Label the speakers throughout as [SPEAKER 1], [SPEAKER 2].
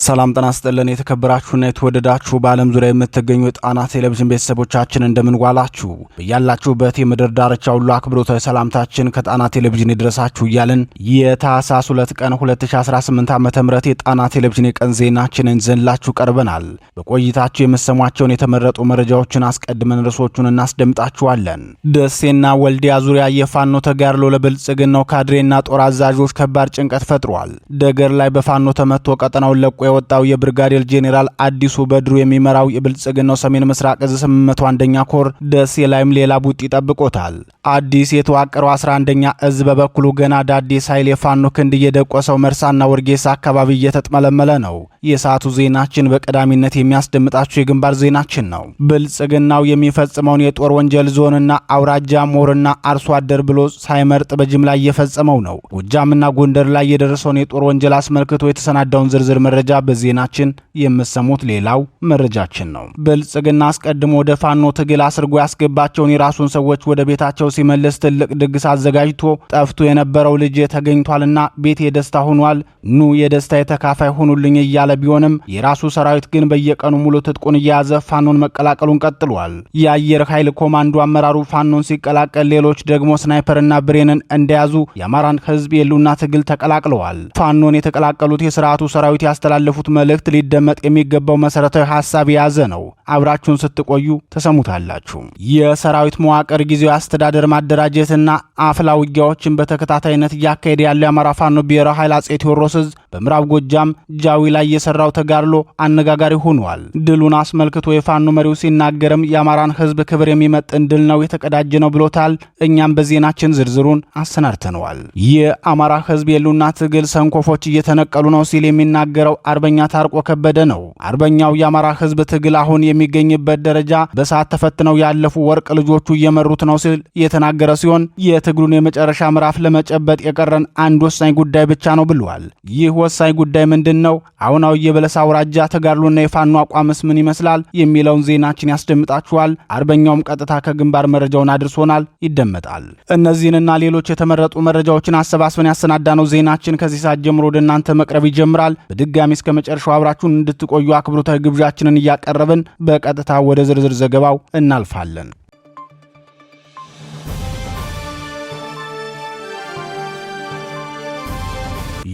[SPEAKER 1] ሰላም ጤና ይስጥልን የተከበራችሁና የተወደዳችሁ በዓለም ዙሪያ የምትገኙ ጣና ቴሌቪዥን ቤተሰቦቻችን እንደምን ዋላችሁ? በያላችሁበት የምድር ዳርቻ ሁሉ አክብሮታዊ ሰላምታችን ከጣና ቴሌቪዥን ይድረሳችሁ እያልን የታህሳስ 2 ቀን 2018 ዓ.ም የጣና ቴሌቪዥን የቀን ዜናችንን ይዘንላችሁ ቀርበናል። በቆይታችሁ የምትሰሟቸውን የተመረጡ መረጃዎችን አስቀድመን ርዕሶቹን እናስደምጣችኋለን። ደሴና ወልዲያ ዙሪያ የፋኖ ተጋድሎ ለብልጽግናው ካድሬና ጦር አዛዦች ከባድ ጭንቀት ፈጥሯል። ደገር ላይ በፋኖ ተመቶ ቀጠናውን ለቆ የወጣው የብርጋዴር ጄኔራል አዲሱ በድሩ የሚመራው የብልጽግናው ሰሜን ምስራቅ እዝ 801ኛ ኮር ደሴ ላይም ሌላ ቡጢ ጠብቆታል። አዲስ የተዋቀረው 11ኛ እዝ በበኩሉ ገና ዳዴ ሳይል የፋኖ ክንድ እየደቆሰው መርሳና ወርጌሳ አካባቢ እየተጥመለመለ ነው። የሰዓቱ ዜናችን በቀዳሚነት የሚያስደምጣችሁ የግንባር ዜናችን ነው። ብልጽግናው የሚፈጽመውን የጦር ወንጀል ዞንና አውራጃ ሞርና አርሶ አደር ብሎ ሳይመርጥ በጅምላ እየፈጸመው ነው። ጎጃምና ጎንደር ላይ የደረሰውን የጦር ወንጀል አስመልክቶ የተሰናዳውን ዝርዝር መረጃ በዜናችን የምሰሙት ሌላው መረጃችን ነው። ብልጽግና አስቀድሞ ወደ ፋኖ ትግል አስርጎ ያስገባቸውን የራሱን ሰዎች ወደ ቤታቸው ሲመልስ ትልቅ ድግስ አዘጋጅቶ ጠፍቶ የነበረው ልጅ ተገኝቷልና ቤት የደስታ ሆኗል፣ ኑ የደስታ የተካፋይ ሆኑልኝ እያለ ቢሆንም የራሱ ሰራዊት ግን በየቀኑ ሙሉ ትጥቁን እየያዘ ፋኖን መቀላቀሉን ቀጥሏል። የአየር ኃይል ኮማንዶ አመራሩ ፋኖን ሲቀላቀል፣ ሌሎች ደግሞ ስናይፐርና ብሬንን እንደያዙ የአማራን ህዝብ የሉና ትግል ተቀላቅለዋል። ፋኖን የተቀላቀሉት የስርዓቱ ሰራዊት ያስተላለፉት መልእክት ሊደመጥ የሚገባው መሰረታዊ ሐሳብ የያዘ ነው። አብራችሁን ስትቆዩ ተሰሙታላችሁ። የሰራዊት መዋቅር ጊዜያዊ አስተዳደር ማደራጀትና አፍላ ውጊያዎችን በተከታታይነት እያካሄደ ያለው የአማራ ፋኖ ብሔራዊ ኃይል አጼ ቴዎድሮስ ዕዝ በምዕራብ ጎጃም ጃዊ ላይ የሰራው ተጋድሎ አነጋጋሪ ሆኗል። ድሉን አስመልክቶ የፋኖ መሪው ሲናገርም የአማራን ህዝብ ክብር የሚመጥን ድል ነው የተቀዳጀ ነው ብሎታል። እኛም በዜናችን ዝርዝሩን አሰናድተነዋል። የአማራ ህዝብ የሉና ትግል ሰንኮፎች እየተነቀሉ ነው ሲል የሚናገረው አርበኛ ታርቆ ከበደ ነው። አርበኛው የአማራ ህዝብ ትግል አሁን የሚገኝበት ደረጃ በሰዓት ተፈትነው ያለፉ ወርቅ ልጆቹ እየመሩት ነው ሲል የተናገረ ሲሆን የትግሉን የመጨረሻ ምዕራፍ ለመጨበጥ የቀረን አንድ ወሳኝ ጉዳይ ብቻ ነው ብሏል። ይህ ወሳኝ ጉዳይ ምንድን ነው? አሁናዊ የበለሳ አውራጃ ተጋድሎና የፋኖ አቋምስ ምን ይመስላል የሚለውን ዜናችን ያስደምጣችኋል። አርበኛውም ቀጥታ ከግንባር መረጃውን አድርሶናል፣ ይደመጣል። እነዚህንና ሌሎች የተመረጡ መረጃዎችን አሰባስበን ያሰናዳነው ዜናችን ከዚህ ሰዓት ጀምሮ ወደ እናንተ መቅረብ ይጀምራል። በድጋሚ እስከ መጨረሻው አብራችሁን እንድትቆዩ አክብሮታዊ ግብዣችንን እያቀረብን በቀጥታ ወደ ዝርዝር ዘገባው እናልፋለን።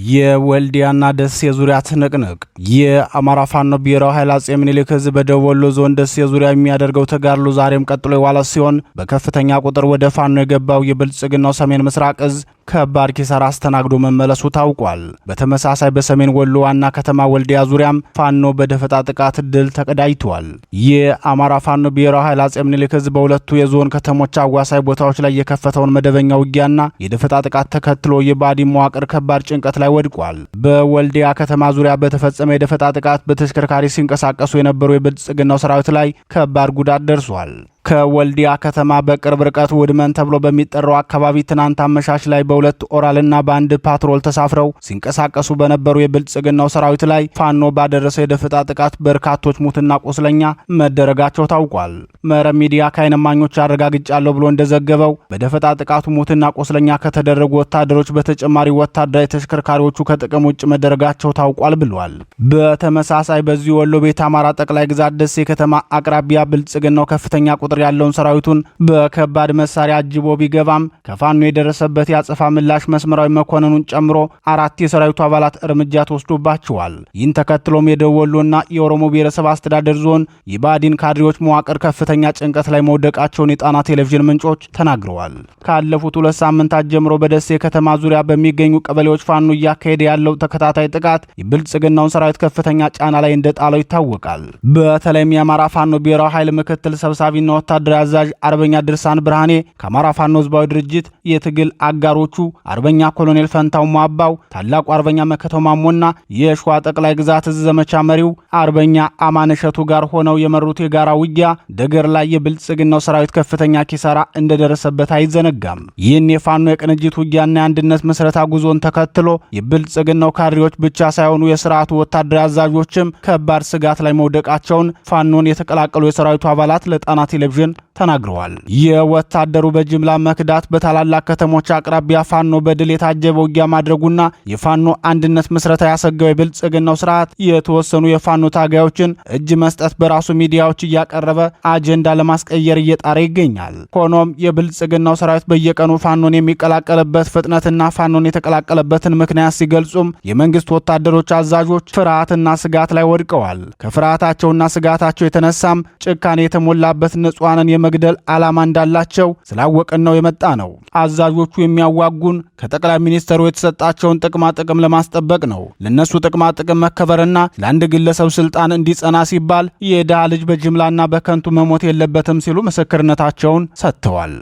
[SPEAKER 1] የወልዲያና ደሴ ዙሪያ ትንቅንቅ። የአማራ ፋኖ ብሔራዊ ኃይል አጼ ምኒልክ ዕዝ በደቡብ ወሎ ዞን ደሴ ዙሪያ የሚያደርገው ተጋድሎ ዛሬም ቀጥሎ የዋለ ሲሆን በከፍተኛ ቁጥር ወደ ፋኖ የገባው የብልጽግናው ሰሜን ምስራቅ ዕዝ ከባድ ኪሳራ አስተናግዶ መመለሱ ታውቋል። በተመሳሳይ በሰሜን ወሎ ዋና ከተማ ወልዲያ ዙሪያም ፋኖ በደፈጣ ጥቃት ድል ተቀዳጅቷል። የአማራ ፋኖ ብሔራዊ ኃይል አጼ ምኒልክ ዕዝ በሁለቱ የዞን ከተሞች አዋሳኝ ቦታዎች ላይ የከፈተውን መደበኛ ውጊያና የደፈጣ ጥቃት ተከትሎ የባዲ መዋቅር ከባድ ጭንቀት ላይ ወድቋል። በወልዲያ ከተማ ዙሪያ በተፈጸመ የደፈጣ ጥቃት በተሽከርካሪ ሲንቀሳቀሱ የነበሩ የብልጽግናው ሰራዊት ላይ ከባድ ጉዳት ደርሷል። ከወልዲያ ከተማ በቅርብ ርቀት ውድመን ተብሎ በሚጠራው አካባቢ ትናንት አመሻሽ ላይ በሁለት ኦራልና በአንድ ፓትሮል ተሳፍረው ሲንቀሳቀሱ በነበሩ የብልጽግናው ሰራዊት ላይ ፋኖ ባደረሰው የደፈጣ ጥቃት በርካቶች ሙትና ቁስለኛ መደረጋቸው ታውቋል። መረብ ሚዲያ ከዓይን እማኞች አረጋግጫለሁ ብሎ እንደዘገበው በደፈጣ ጥቃቱ ሙትና ቁስለኛ ከተደረጉ ወታደሮች በተጨማሪ ወታደራዊ ተሽከርካሪዎቹ ከጥቅም ውጭ መደረጋቸው ታውቋል ብሏል። በተመሳሳይ በዚህ ወሎ ቤት አማራ ጠቅላይ ግዛት ደሴ ከተማ አቅራቢያ ብልጽግናው ከፍተኛ ቁጥር ያለውን ሰራዊቱን በከባድ መሳሪያ አጅቦ ቢገባም ከፋኖ የደረሰበት ያጸፋ ምላሽ መስመራዊ መኮንኑን ጨምሮ 4 የሰራዊቱ አባላት እርምጃ ተወስዶባቸዋል። ይህን ተከትሎም የደቡብ ወሎና የኦሮሞ ብሔረሰብ አስተዳደር ዞን የባዲን ካድሬዎች መዋቅር ከፍተኛ ጭንቀት ላይ መውደቃቸውን የጣና ቴሌቪዥን ምንጮች ተናግረዋል። ካለፉት 2 ሳምንታት ጀምሮ በደሴ ከተማ ዙሪያ በሚገኙ ቀበሌዎች ፋኖ እያካሄደ ያለው ተከታታይ ጥቃት የብልጽግናውን ሰራዊት ከፍተኛ ጫና ላይ እንደጣለው ይታወቃል። በተለይም የአማራ ፋኖ ብሔራዊ ኃይል ምክትል ሰብሳቢና ወታደራዊ አዛዥ አርበኛ ድርሳን ብርሃኔ ከአማራ ፋኖ ህዝባዊ ድርጅት የትግል አጋሮቹ አርበኛ ኮሎኔል ፈንታው ሟባው፣ ታላቁ አርበኛ መከተው ማሞና የሸዋ ጠቅላይ ግዛት ዕዝ ዘመቻ መሪው አርበኛ አማነሸቱ ጋር ሆነው የመሩት የጋራ ውጊያ ደገር ላይ የብልጽግናው ሰራዊት ከፍተኛ ኪሳራ እንደደረሰበት አይዘነጋም። ይህን የፋኖ የቅንጅት ውጊያና የአንድነት መስረታ ጉዞን ተከትሎ የብልጽግናው ካድሬዎች ብቻ ሳይሆኑ የስርዓቱ ወታደራዊ አዛዦችም ከባድ ስጋት ላይ መውደቃቸውን ፋኖን የተቀላቀሉ የሰራዊቱ አባላት ለጣና ቴሌቪዥን ተናግረዋል። የወታደሩ በጅምላ መክዳት በታላላቅ ከተሞች አቅራቢያ ፋኖ በድል የታጀበ ውጊያ ማድረጉና የፋኖ አንድነት ምስረታ ያሰጋው የብልጽግናው ስርዓት የተወሰኑ የፋኖ ታጋዮችን እጅ መስጠት በራሱ ሚዲያዎች እያቀረበ አጀንዳ ለማስቀየር እየጣረ ይገኛል። ሆኖም የብልጽግናው ሰራዊት በየቀኑ ፋኖን የሚቀላቀልበት ፍጥነትና ፋኖን የተቀላቀለበትን ምክንያት ሲገልጹም የመንግስት ወታደሮች አዛዦች ፍርሃትና ስጋት ላይ ወድቀዋል። ከፍርሃታቸውና ስጋታቸው የተነሳም ጭካኔ የተሞላበት ንጹሃንን የመግደል ዓላማ እንዳላቸው ስላወቅን ነው የመጣ ነው። አዛዦቹ የሚያዋጉን ከጠቅላይ ሚኒስትሩ የተሰጣቸውን ጥቅማ ጥቅም ለማስጠበቅ ነው። ለነሱ ጥቅማ ጥቅም መከበርና ለአንድ ግለሰብ ስልጣን እንዲጸና ሲባል የድሃ ልጅ በጅምላና በከንቱ መሞት የለበትም ሲሉ ምስክርነታቸውን ሰጥተዋል።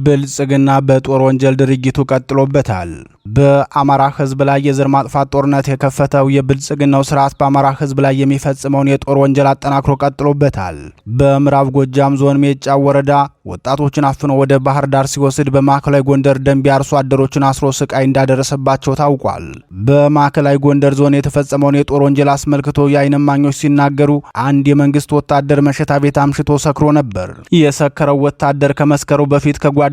[SPEAKER 1] ብልጽግና በጦር ወንጀል ድርጊቱ ቀጥሎበታል። በአማራ ህዝብ ላይ የዘር ማጥፋት ጦርነት የከፈተው የብልጽግናው ስርዓት በአማራ ህዝብ ላይ የሚፈጽመውን የጦር ወንጀል አጠናክሮ ቀጥሎበታል። በምዕራብ ጎጃም ዞን ሜጫ ወረዳ ወጣቶችን አፍኖ ወደ ባህር ዳር ሲወስድ በማዕከላዊ ጎንደር ደንቢያ አርሶ አደሮችን አስሮ ስቃይ እንዳደረሰባቸው ታውቋል። በማዕከላዊ ጎንደር ዞን የተፈጸመውን የጦር ወንጀል አስመልክቶ የዓይን እማኞች ሲናገሩ አንድ የመንግስት ወታደር መሸታ ቤት አምሽቶ ሰክሮ ነበር። የሰከረው ወታደር ከመስከሩ በፊት ከጓደኞቹ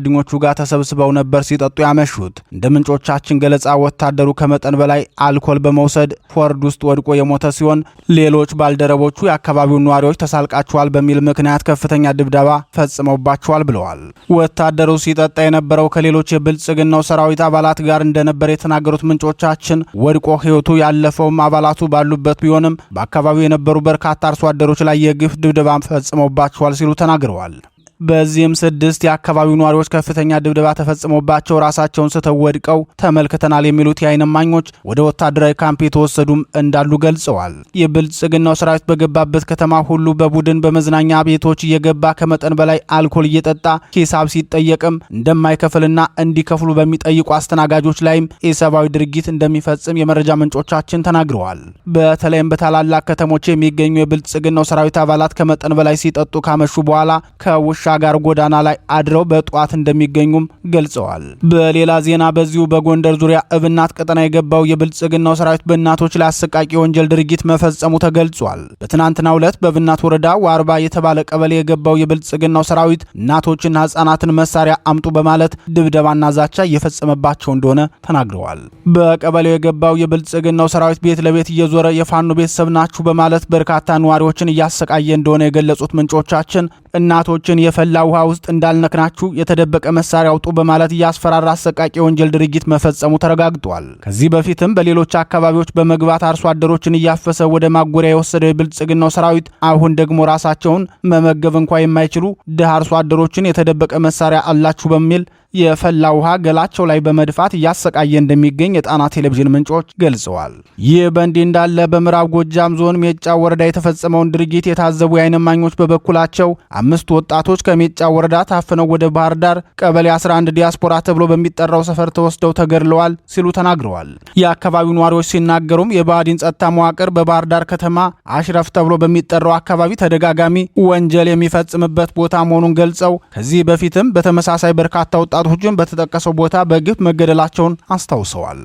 [SPEAKER 1] ጋር ተሰብስበው ነበር ሲጠጡ ያመሹት። እንደ ምንጮቻችን ገለጻ ወታደሩ ከመጠን በላይ አልኮል በመውሰድ ፎርድ ውስጥ ወድቆ የሞተ ሲሆን ሌሎች ባልደረቦቹ የአካባቢው ነዋሪዎች ተሳልቃቸዋል በሚል ምክንያት ከፍተኛ ድብደባ ፈጽመውባቸዋል ብለዋል። ወታደሩ ሲጠጣ የነበረው ከሌሎች የብልጽግናው ሰራዊት አባላት ጋር እንደነበር የተናገሩት ምንጮቻችን ወድቆ ሕይወቱ ያለፈውም አባላቱ ባሉበት ቢሆንም በአካባቢው የነበሩ በርካታ አርሶ አደሮች ላይ የግፍ ድብደባ ፈጽመውባቸዋል ሲሉ ተናግረዋል። በዚህም 6 የአካባቢው ነዋሪዎች ከፍተኛ ድብደባ ተፈጽሞባቸው ራሳቸውን ስተው ወድቀው ተመልክተናል የሚሉት የዓይን እማኞች ወደ ወታደራዊ ካምፕ የተወሰዱም እንዳሉ ገልጸዋል። የብልጽግናው ሰራዊት በገባበት ከተማ ሁሉ በቡድን በመዝናኛ ቤቶች እየገባ ከመጠን በላይ አልኮል እየጠጣ ሂሳብ ሲጠየቅም እንደማይከፍልና እንዲከፍሉ በሚጠይቁ አስተናጋጆች ላይም ኢሰብአዊ ድርጊት እንደሚፈጽም የመረጃ ምንጮቻችን ተናግረዋል። በተለይም በታላላቅ ከተሞች የሚገኙ የብልጽግናው ሰራዊት አባላት ከመጠን በላይ ሲጠጡ ካመሹ በኋላ ከውሻ ጋር ጎዳና ላይ አድረው በጧት እንደሚገኙም ገልጸዋል። በሌላ ዜና በዚሁ በጎንደር ዙሪያ እብናት ቀጠና የገባው የብልጽግናው ሰራዊት በእናቶች ላይ አሰቃቂ ወንጀል ድርጊት መፈጸሙ ተገልጿል። በትናንትናው ዕለት በእብናት ወረዳ ዋርባ የተባለ ቀበሌ የገባው የብልጽግናው ሰራዊት እናቶችና ህጻናትን መሳሪያ አምጡ በማለት ድብደባና ዛቻ እየፈጸመባቸው እንደሆነ ተናግረዋል። በቀበሌው የገባው የብልጽግናው ሰራዊት ቤት ለቤት እየዞረ የፋኖ ቤተሰብ ናችሁ በማለት በርካታ ነዋሪዎችን እያሰቃየ እንደሆነ የገለጹት ምንጮቻችን እናቶችን የፈላ ውሃ ውስጥ እንዳልነክናችሁ የተደበቀ መሳሪያ አውጡ በማለት እያስፈራራ አሰቃቂ የወንጀል ድርጊት መፈጸሙ ተረጋግጧል። ከዚህ በፊትም በሌሎች አካባቢዎች በመግባት አርሶ አደሮችን እያፈሰ ወደ ማጎሪያ የወሰደው የብልጽግናው ሰራዊት አሁን ደግሞ ራሳቸውን መመገብ እንኳ የማይችሉ ድሃ አርሶ አደሮችን የተደበቀ መሳሪያ አላችሁ በሚል የፈላ ውሃ ገላቸው ላይ በመድፋት እያሰቃየ እንደሚገኝ የጣና ቴሌቪዥን ምንጮች ገልጸዋል። ይህ በእንዲህ እንዳለ በምዕራብ ጎጃም ዞን ሜጫ ወረዳ የተፈጸመውን ድርጊት የታዘቡ የዓይን እማኞች በበኩላቸው 5 ወጣቶች ከሜጫ ወረዳ ታፍነው ወደ ባህር ዳር ቀበሌ 11 ዲያስፖራ ተብሎ በሚጠራው ሰፈር ተወስደው ተገድለዋል ሲሉ ተናግረዋል። የአካባቢው ነዋሪዎች ሲናገሩም የባዕዲን ጸጥታ መዋቅር በባህር ዳር ከተማ አሽረፍ ተብሎ በሚጠራው አካባቢ ተደጋጋሚ ወንጀል የሚፈጽምበት ቦታ መሆኑን ገልጸው ከዚህ በፊትም በተመሳሳይ በርካታ ወጣቶችን በተጠቀሰው ቦታ በግፍ መገደላቸውን አስታውሰዋል።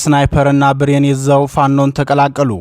[SPEAKER 1] ስናይፐርና ብሬን ይዘው ፋኖን ተቀላቀሉ።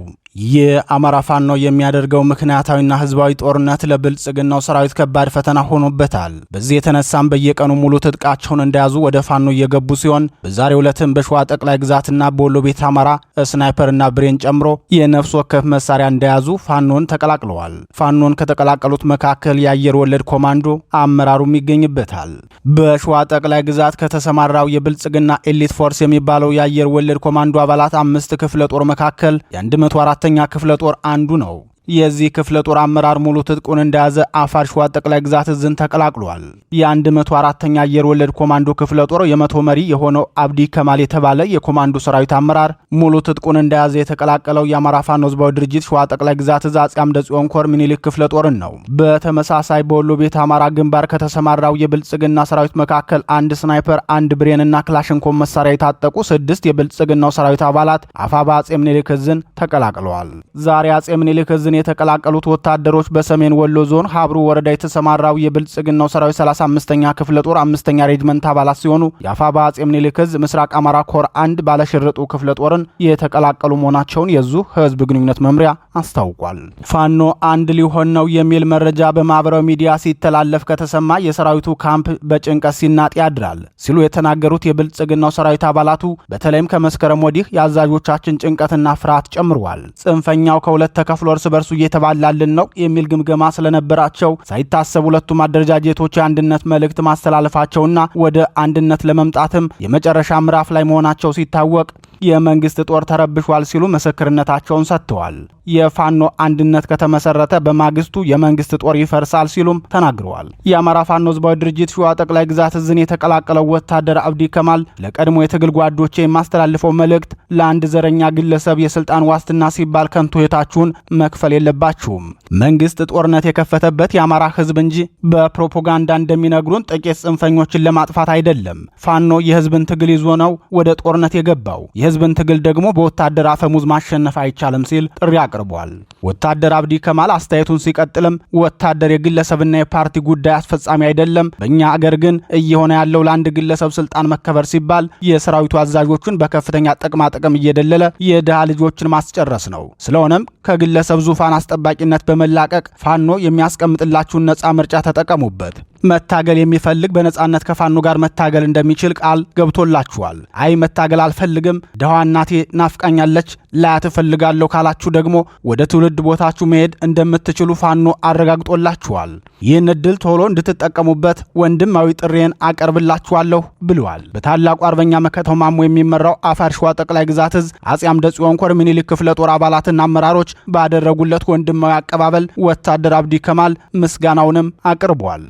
[SPEAKER 1] የአማራ ፋኖ የሚያደርገው ምክንያታዊና ህዝባዊ ጦርነት ለብልጽግናው ሰራዊት ከባድ ፈተና ሆኖበታል። በዚህ የተነሳም በየቀኑ ሙሉ ትጥቃቸውን እንደያዙ ወደ ፋኖ እየገቡ ሲሆን በዛሬው ዕለትም በሸዋ ጠቅላይ ግዛትና በወሎ ቤት አማራ ስናይፐርና ብሬን ጨምሮ የነፍስ ወከፍ መሳሪያ እንደያዙ ፋኖን ተቀላቅለዋል። ፋኖን ከተቀላቀሉት መካከል የአየር ወለድ ኮማንዶ አመራሩም ይገኝበታል። በሸዋ ጠቅላይ ግዛት ከተሰማራው የብልጽግና ኤሊት ፎርስ የሚባለው የአየር ወለድ ኮማንዶ አባላት 5 ክፍለ ጦር መካከል የ104ኛ ክፍለ ጦር አንዱ ነው። የዚህ ክፍለ ጦር አመራር ሙሉ ትጥቁን እንደያዘ አፋር ሸዋ ጠቅላይ ግዛት እዝን ተቀላቅሏል። የ104ኛ አየር ወለድ ኮማንዶ ክፍለ ጦር የመቶ መሪ የሆነው አብዲ ከማል የተባለ የኮማንዶ ሰራዊት አመራር ሙሉ ትጥቁን እንደያዘ የተቀላቀለው የአማራ ፋኖ ህዝባዊ ድርጅት ሸዋ ጠቅላይ ግዛት እዝ አፄ አምደ ጽዮን ኮር ሚኒሊክ ክፍለ ጦርን ነው። በተመሳሳይ በወሎ ቤት አማራ ግንባር ከተሰማራው የብልጽግና ሰራዊት መካከል 1 ስናይፐር፣ 1 ብሬንና ክላሽንኮቭ መሳሪያ የታጠቁ 6 የብልጽግናው ሰራዊት አባላት አፋባ አፄ ምኒልክ እዝን ተቀላቅለዋል። ዛሬ አፄ ምኒልክ እዝን ህዝብን የተቀላቀሉት ወታደሮች በሰሜን ወሎ ዞን ሀብሩ ወረዳ የተሰማራው የብልጽግናው ሰራዊት 35ኛ ክፍለ ጦር 5ኛ ሬጅመንት አባላት ሲሆኑ የአፋባ አጼ ምኒልክ ዕዝ ምስራቅ አማራ ኮር 1 ባለሽርጡ ክፍለ ጦርን የተቀላቀሉ መሆናቸውን የዙ ህዝብ ግንኙነት መምሪያ አስታውቋል። ፋኖ አንድ ሊሆን ነው የሚል መረጃ በማህበራዊ ሚዲያ ሲተላለፍ ከተሰማ የሰራዊቱ ካምፕ በጭንቀት ሲናጥ ያድራል ሲሉ የተናገሩት የብልጽግናው ሰራዊት አባላቱ በተለይም ከመስከረም ወዲህ የአዛዦቻችን ጭንቀትና ፍርሃት ጨምሯል። ጽንፈኛው ከሁለት ተከፍሎ እርስ በርሱ እየተባላልን ነው የሚል ግምገማ ስለነበራቸው ሳይታሰብ ሁለቱም አደረጃጀቶች የአንድነት መልእክት ማስተላለፋቸውና ወደ አንድነት ለመምጣትም የመጨረሻ ምዕራፍ ላይ መሆናቸው ሲታወቅ የመንግስት ጦር ተረብሿል ሲሉ ምስክርነታቸውን ሰጥተዋል። የፋኖ አንድነት ከተመሰረተ በማግስቱ የመንግስት ጦር ይፈርሳል ሲሉም ተናግረዋል። የአማራ ፋኖ ህዝባዊ ድርጅት ሸዋ ጠቅላይ ግዛት እዝን የተቀላቀለው ወታደር አብዲ ከማል ለቀድሞ የትግል ጓዶቼ የማስተላልፈው መልእክት ለአንድ ዘረኛ ግለሰብ የስልጣን ዋስትና ሲባል ከንቱ ሕይወታችሁን መክፈል የለባችሁም። መንግስት ጦርነት የከፈተበት የአማራ ህዝብ እንጂ በፕሮፓጋንዳ እንደሚነግሩን ጥቂት ጽንፈኞችን ለማጥፋት አይደለም። ፋኖ የህዝብን ትግል ይዞ ነው ወደ ጦርነት የገባው። የህዝብን ትግል ደግሞ በወታደር አፈሙዝ ማሸነፍ አይቻልም ሲል ጥሪ አቅርቧል። ወታደር አብዲ ከማል አስተያየቱን ሲቀጥልም ወታደር የግለሰብና የፓርቲ ጉዳይ አስፈጻሚ አይደለም። በእኛ አገር ግን እየሆነ ያለው ለአንድ ግለሰብ ስልጣን መከበር ሲባል የሰራዊቱ አዛዦቹን በከፍተኛ ጥቅማ ጥቅም እየደለለ የድሃ ልጆችን ማስጨረስ ነው። ስለሆነም ከግለሰብ ዙፋን አስጠባቂነት በመላቀቅ ፋኖ የሚያስቀምጥላችሁን ነፃ ምርጫ ተጠቀሙበት። መታገል የሚፈልግ በነጻነት ከፋኖ ጋር መታገል እንደሚችል ቃል ገብቶላችኋል። አይ መታገል አልፈልግም፣ ደሃዋ እናቴ ናፍቃኛለች፣ ላያት እፈልጋለሁ ካላችሁ ደግሞ ወደ ትውልድ ቦታችሁ መሄድ እንደምትችሉ ፋኖ አረጋግጦላችኋል። ይህን እድል ቶሎ እንድትጠቀሙበት ወንድማዊ ጥሬን አቀርብላችኋለሁ ብለዋል። በታላቁ አርበኛ መከተው ማሞ የሚመራው አፋር ሸዋ ጠቅላይ ግዛት እዝ አጼ አምደ ጽዮን ኮር ምኒልክ ክፍለ ጦር አባላትና አመራሮች ባደረጉለት ወንድማዊ አቀባበል ወታደር አብዲ ከማል ምስጋናውንም አቅርቧል።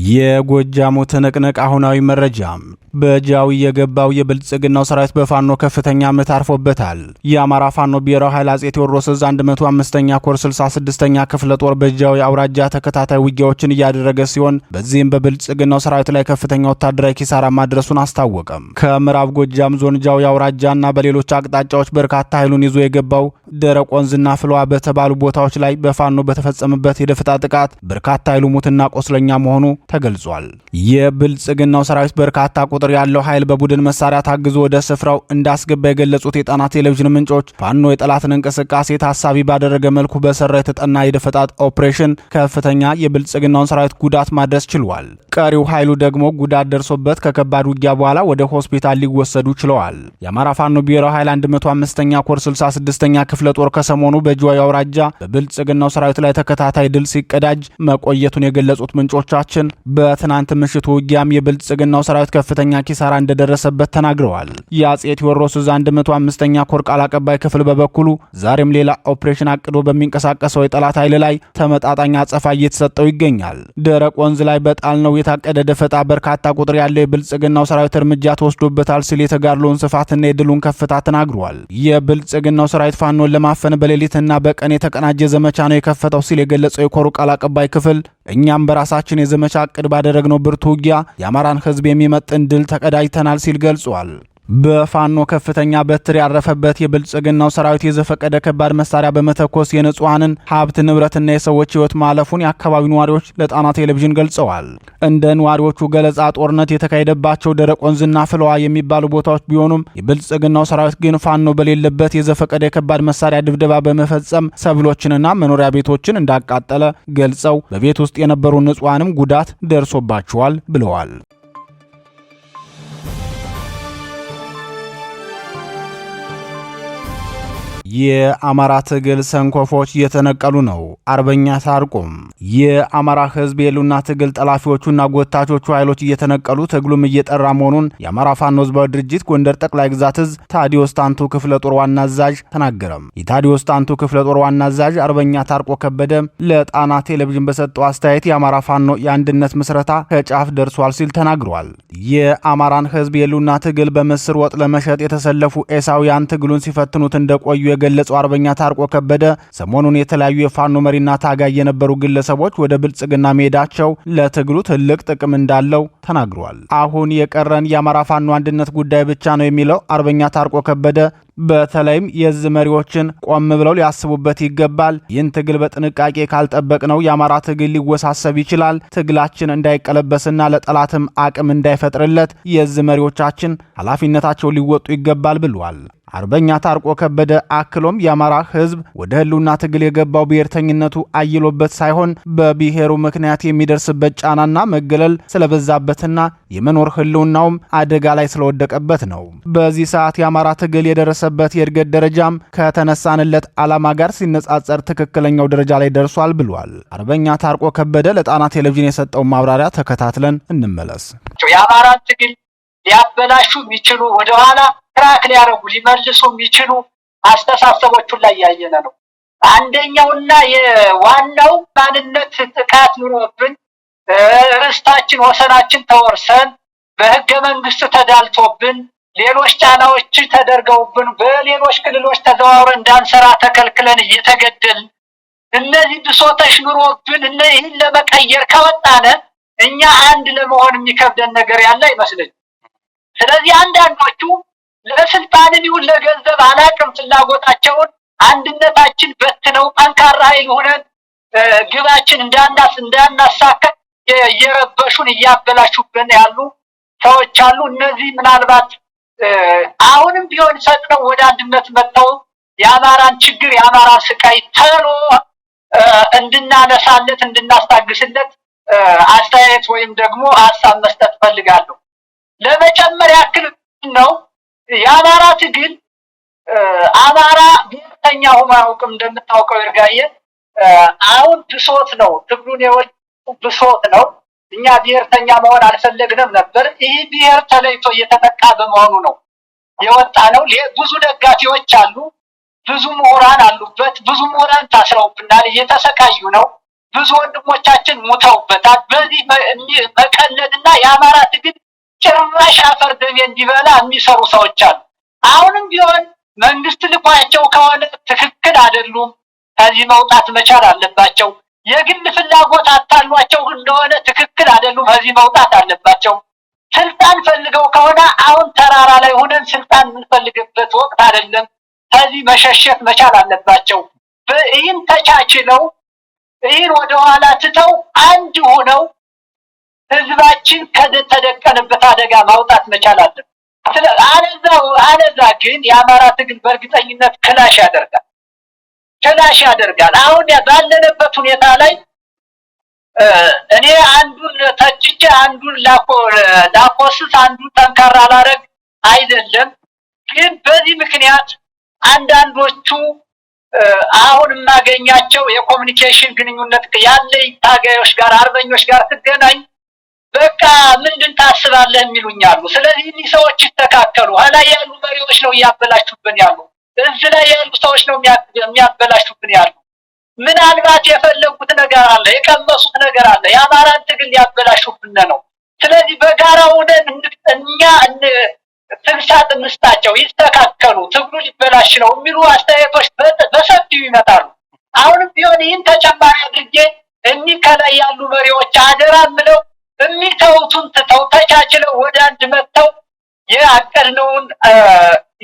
[SPEAKER 1] የጎጃሙ ትንቅንቅ አሁናዊ መረጃ። በጃዊ የገባው የብልጽግናው ሰራዊት በፋኖ ከፍተኛ ምት አርፎበታል። የአማራ ፋኖ ብሔራዊ ኃይል አጼ ቴዎድሮስ ዕዝ 105ኛ ኮር 66ኛ ክፍለ ጦር በጃዊ አውራጃ ተከታታይ ውጊያዎችን እያደረገ ሲሆን በዚህም በብልጽግናው ሰራዊት ላይ ከፍተኛ ወታደራዊ ኪሳራ ማድረሱን አስታወቀም። ከምዕራብ ጎጃም ዞን ጃዊ አውራጃና በሌሎች አቅጣጫዎች በርካታ ኃይሉን ይዞ የገባው ደረቅ ወንዝና ፍለዋ በተባሉ ቦታዎች ላይ በፋኖ በተፈጸመበት የደፈጣ ጥቃት በርካታ ኃይሉ ሙትና ቆስለኛ መሆኑ ተገልጿል። የብልጽግናው ሰራዊት በርካታ ቁጥር ያለው ኃይል በቡድን መሳሪያ ታግዞ ወደ ስፍራው እንዳስገባ የገለጹት የጣና ቴሌቪዥን ምንጮች ፋኖ የጠላትን እንቅስቃሴ ታሳቢ ባደረገ መልኩ በሰራ የተጠና የደፈጣ ኦፕሬሽን ከፍተኛ የብልጽግናውን ሰራዊት ጉዳት ማድረስ ችሏል። ቀሪው ኃይሉ ደግሞ ጉዳት ደርሶበት ከከባድ ውጊያ በኋላ ወደ ሆስፒታል ሊወሰዱ ችለዋል። የአማራ ፋኖ ብሔራዊ ኃይል 105ኛ ኮር 66ኛ ክፍለ ጦር ከሰሞኑ በጅዋይ አውራጃ በብልጽግናው ሰራዊት ላይ ተከታታይ ድል ሲቀዳጅ መቆየቱን የገለጹት ምንጮቻችን በትናንት ምሽቱ ውጊያም የብልጽግናው ሰራዊት ከፍተኛ ኪሳራ እንደደረሰበት ተናግረዋል። የአጼ ቴዎድሮስ ዕዝ 105ኛ ኮር ቃል አቀባይ ክፍል በበኩሉ ዛሬም ሌላ ኦፕሬሽን አቅዶ በሚንቀሳቀሰው የጠላት ኃይል ላይ ተመጣጣኝ አጸፋ እየተሰጠው ይገኛል። ደረቅ ወንዝ ላይ በጣልነው የታቀደ ደፈጣ በርካታ ቁጥር ያለው የብልጽግናው ሰራዊት እርምጃ ተወስዶበታል ሲል የተጋድሎውን ስፋትና የድሉን ከፍታ ተናግሯል። የብልጽግናው ሰራዊት ፋኖን ለማፈን በሌሊትና በቀን የተቀናጀ ዘመቻ ነው የከፈተው ሲል የገለጸው የኮሩ ቃል አቀባይ ክፍል እኛም በራሳችን የዘመቻ እቅድ ባደረግነው ብርቱ ውጊያ የአማራን ሕዝብ የሚመጥን ድል ተቀዳጅተናል ሲል ገልጿል። በፋኖ ከፍተኛ በትር ያረፈበት የብልጽግናው ሰራዊት የዘፈቀደ ከባድ መሳሪያ በመተኮስ የንጹሃንን ሀብት ንብረትና የሰዎች ሕይወት ማለፉን የአካባቢው ነዋሪዎች ለጣና ቴሌቪዥን ገልጸዋል። እንደ ነዋሪዎቹ ገለጻ ጦርነት የተካሄደባቸው ደረቅ ወንዝና ፍለዋ የሚባሉ ቦታዎች ቢሆኑም የብልጽግናው ሰራዊት ግን ፋኖ በሌለበት የዘፈቀደ የከባድ መሳሪያ ድብደባ በመፈጸም ሰብሎችንና መኖሪያ ቤቶችን እንዳቃጠለ ገልጸው በቤት ውስጥ የነበሩ ንጹሃንም ጉዳት ደርሶባቸዋል ብለዋል። የአማራ ትግል ሰንኮፎች እየተነቀሉ ነው። አርበኛ ታርቁም የአማራ ህዝብ የሉና ትግል ጠላፊዎቹና ጎታቾቹ ኃይሎች እየተነቀሉ ትግሉም እየጠራ መሆኑን የአማራ ፋኖ ህዝባዊ ድርጅት ጎንደር ጠቅላይ ግዛት እዝ ታዲዮስ ታንቱ ክፍለ ጦር ዋና አዛዥ ተናገረም። የታዲዮስ ታንቱ ክፍለ ጦር ዋና አዛዥ አርበኛ ታርቆ ከበደ ለጣና ቴሌቪዥን በሰጠው አስተያየት የአማራ ፋኖ የአንድነት ምስረታ ከጫፍ ደርሷል ሲል ተናግሯል። የአማራን ህዝብ የሉና ትግል በምስር ወጥ ለመሸጥ የተሰለፉ ኤሳውያን ትግሉን ሲፈትኑት እንደቆዩ የገለጸው አርበኛ ታርቆ ከበደ ሰሞኑን የተለያዩ የፋኖ መሪና ታጋይ የነበሩ ግለሰቦች ወደ ብልጽግና መሄዳቸው ለትግሉ ትልቅ ጥቅም እንዳለው ተናግሯል። አሁን የቀረን የአማራ ፋኖ አንድነት ጉዳይ ብቻ ነው የሚለው አርበኛ ታርቆ ከበደ በተለይም የዝ መሪዎችን ቆም ብለው ሊያስቡበት ይገባል። ይህን ትግል በጥንቃቄ ካልጠበቅነው የአማራ ትግል ሊወሳሰብ ይችላል። ትግላችን እንዳይቀለበስና ለጠላትም አቅም እንዳይፈጥርለት የዝ መሪዎቻችን ኃላፊነታቸው ሊወጡ ይገባል ብሏል። አርበኛ ታርቆ ከበደ አክሎም የአማራ ሕዝብ ወደ ህልውና ትግል የገባው ብሔርተኝነቱ አይሎበት ሳይሆን በብሔሩ ምክንያት የሚደርስበት ጫናና መገለል ስለበዛበትና የመኖር ህልውናውም አደጋ ላይ ስለወደቀበት ነው። በዚህ ሰዓት የአማራ ትግል የደረሰበት የእድገት ደረጃም ከተነሳንለት ዓላማ ጋር ሲነጻጸር ትክክለኛው ደረጃ ላይ ደርሷል ብሏል። አርበኛ ታርቆ ከበደ ለጣና ቴሌቪዥን የሰጠውን ማብራሪያ ተከታትለን እንመለስ።
[SPEAKER 2] የአማራ ትግል ሊያበላሹ የሚችሉ ወደኋላ ትራክ ሊያረጉ ሊመልሱ የሚችሉ አስተሳሰቦቹን ላይ ያየነ ነው። አንደኛውና የዋናው ማንነት ጥቃት ኑሮብን ርስታችን ወሰናችን ተወርሰን በህገ መንግስት ተዳልቶብን ሌሎች ጫናዎች ተደርገውብን በሌሎች ክልሎች ተዘዋውረን እንዳንሰራ ተከልክለን እየተገደልን እነዚህ ብሶቶች ኑሮብን እነዚህን ለመቀየር ከወጣነ እኛ አንድ ለመሆን የሚከብደን ነገር ያለ አይመስለኝም። ስለዚህ አንዳንዶቹ ለስልጣን ይሁን ለገንዘብ አላቅም ፍላጎታቸውን አንድነታችን በትነው ጠንካራ ኃይል ሆነን ግባችን እንዳናሳካ እየረበሹን እያበላሹብን ያሉ ሰዎች አሉ። እነዚህ ምናልባት አሁንም ቢሆን ሰጥነው ወደ አንድነት መጥተው የአማራን ችግር የአማራን ስቃይ ተሎ እንድናነሳለት እንድናስታግስለት አስተያየት ወይም ደግሞ ሀሳብ መስጠት ፈልጋለሁ። ለመጨመር ያክል ነው የአማራ ትግል አማራ ብሔርተኛ ሆኖ አያውቅም። እንደምታውቀው ይርጋየ አሁን ብሶት ነው ትግሉን የወል ብሶት ነው። እኛ ብሔርተኛ መሆን አልፈለግንም ነበር። ይህ ብሔር ተለይቶ እየተጠቃ በመሆኑ ነው የወጣ ነው። ብዙ ደጋፊዎች አሉ፣ ብዙ ምሁራን አሉበት። ብዙ ምሁራን ታስረውብናል፣ እየተሰቃዩ ነው። ብዙ ወንድሞቻችን ሙተውበታል። በዚህ መቀለድና የአማራ ትግል ጭራሽ አፈር ደሜ እንዲበላ የሚሰሩ ሰዎች አሉ። አሁንም ቢሆን መንግስት ልኳቸው ከሆነ ትክክል አይደሉም፣ ከዚህ መውጣት መቻል አለባቸው። የግል ፍላጎት አታሏቸው እንደሆነ ትክክል አይደሉም፣ ከዚህ መውጣት አለባቸው። ስልጣን ፈልገው ከሆነ አሁን ተራራ ላይ ሆነን ስልጣን የምንፈልግበት ወቅት አይደለም፣ ከዚህ መሸሸት መቻል አለባቸው። ይህን ተቻችለው ይህን ወደኋላ ትተው አንድ ሆነው ህዝባችን ከተደቀነበት አደጋ ማውጣት መቻል አለበት። አለዛ ግን የአማራ ትግል በእርግጠኝነት ክላሽ ያደርጋል። አሁን ባለንበት ሁኔታ ላይ እኔ አንዱን ተችቼ አንዱን ላኮስስ አንዱን ጠንካራ ላረግ አይደለም። ግን በዚህ ምክንያት አንዳንዶቹ አሁን የማገኛቸው የኮሙኒኬሽን ግንኙነት ያለኝ ታጋዮች ጋር አርበኞች ጋር ትገናኝ በቃ ምንድን ታስባለህ የሚሉኛሉ። ስለዚህ እኒህ ሰዎች ይተካከሉ። ላይ ያሉ መሪዎች ነው እያበላሹብን ያሉ፣ እዚህ ላይ ያሉ ሰዎች ነው የሚያበላሹብን ያሉ። ምናልባት የፈለጉት ነገር አለ፣ የቀመሱት ነገር አለ፣ የአማራን ትግል ያበላሹብን ነው። ስለዚህ በጋራ ሆነን እኛ ትግሳት እንስጣቸው፣ ይስተካከሉ፣ ትግሉ ሊበላሽ ነው የሚሉ አስተያየቶች በሰፊው ይመጣሉ። አሁንም ቢሆን ይህን ተጨማሪ አድርጌ እኒህ ከላይ ያሉ መሪዎች አደራ ምለው የሚተውቱን ትተው ተቻችለው ወደ አንድ መጥተው ያቀድነውን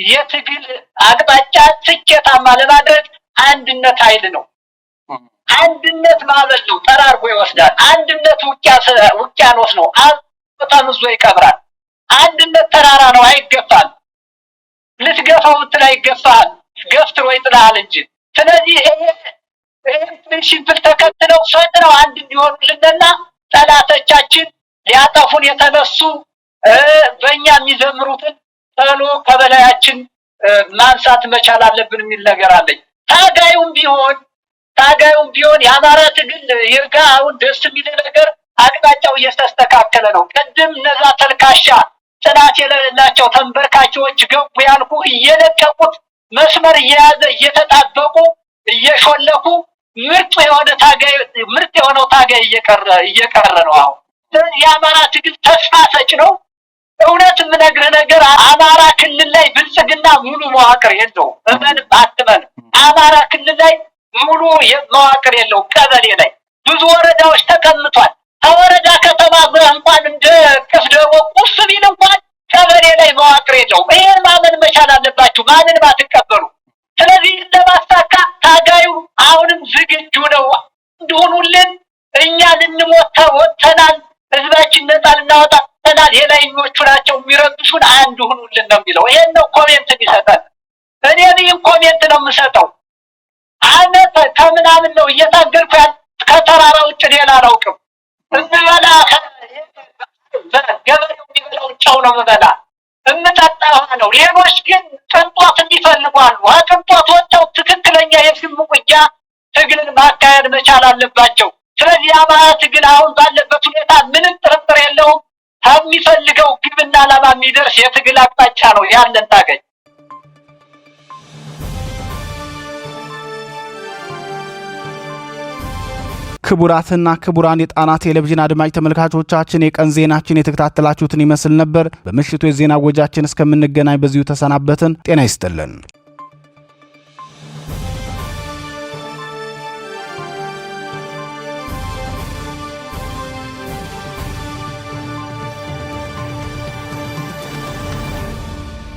[SPEAKER 2] የትግል አቅጣጫ ስኬታማ ለማድረግ አንድነት ኃይል ነው። አንድነት ማዕበል ነው፣ ጠራርጎ ይወስዳል። አንድነት ውቅያኖስ ነው፣ ተምዞ ይቀብራል። አንድነት ተራራ ነው፣ አይገፋል። ልትገፋው ብትል አይገፋል፣ ገፍትሮ ይጥላል እንጂ። ስለዚህ ይሄን ሲምፕል ተከትለው ፈጥነው አንድ እንዲሆኑልንና ጠላቶቻችን ሊያጠፉን የተነሱ በእኛ የሚዘምሩትን ተሎ ከበላያችን ማንሳት መቻል አለብን የሚል ነገር አለኝ። ታጋዩም ቢሆን የአማራ ትግል ይርጋ አሁን ደስ የሚል ነገር አቅጣጫው እየተስተካከለ ነው። ቅድም እነዛ ተልካሻ ጽናት የሌላቸው ተንበርካቾች ገቡ ያልኩ እየለቀቁት መስመር እየያዘ እየተጣበቁ እየሾለኩ ምርጥ የሆነው ታጋይ እየቀረ ነው። አሁን የአማራ ትግል ተስፋ ሰጭ ነው። እውነት የምነግርህ ነገር አማራ ክልል ላይ ብልጽግና ሙሉ መዋቅር የለውም። እመንም አትመንም። አማራ ክልል ላይ ሙሉ መዋቅር የለውም። ቀበሌ ላይ ብዙ ወረዳዎች ተቀምጧል። ከወረዳ ከተማ እንኳን እንደ ቅፍደሮ ቁስ ቢል እንኳን ቀበሌ ላይ መዋቅር የለውም። ይሄን ማመን መቻል አለባችሁ፣ ማንንም አትቀበሉ። ስለዚህ ለማሳካት ታጋዩ አሁንም ዝግጁ ነው። እንዲሆኑልን እኛ ልንሞት ወጥተናል። ህዝባችን ነፃ ልናወጣ ተናል። የላይኞቹ ናቸው የሚረብሹን። አንድ ሁኑልን ነው የሚለው። ይሄን ነው ኮሜንት የሚሰጠን። እኔ ይህን ኮሜንት ነው የምሰጠው። አመት ከምናምን ነው እየታገልኩ ያለ ከተራራ ውጭ ሌላ አላውቅም። እምበላ ገበሬው የሚበላውን ጨው ነው የምበላ። እምጠጣ ውሃ ነው። ሌሎች ግን ቅንጦት እንዲፈልጉ አሉ። ቅንጦት ወጥተው ትክክለኛ የፊልም ውጊያ ትግልን ማካሄድ መቻል አለባቸው። ስለዚህ የአማራ ትግል አሁን ባለበት ሁኔታ ምንም ጥርጥር የለውም ከሚፈልገው ግብና ዓላማ የሚደርስ የትግል አቅጣጫ ነው ያለን ታገኝ።
[SPEAKER 1] ክቡራትና ክቡራን የጣና ቴሌቪዥን አድማጭ ተመልካቾቻችን የቀን ዜናችን የተከታተላችሁትን ይመስል ነበር። በምሽቱ የዜና ወጃችን እስከምንገናኝ በዚሁ ተሰናበትን። ጤና ይስጥልን።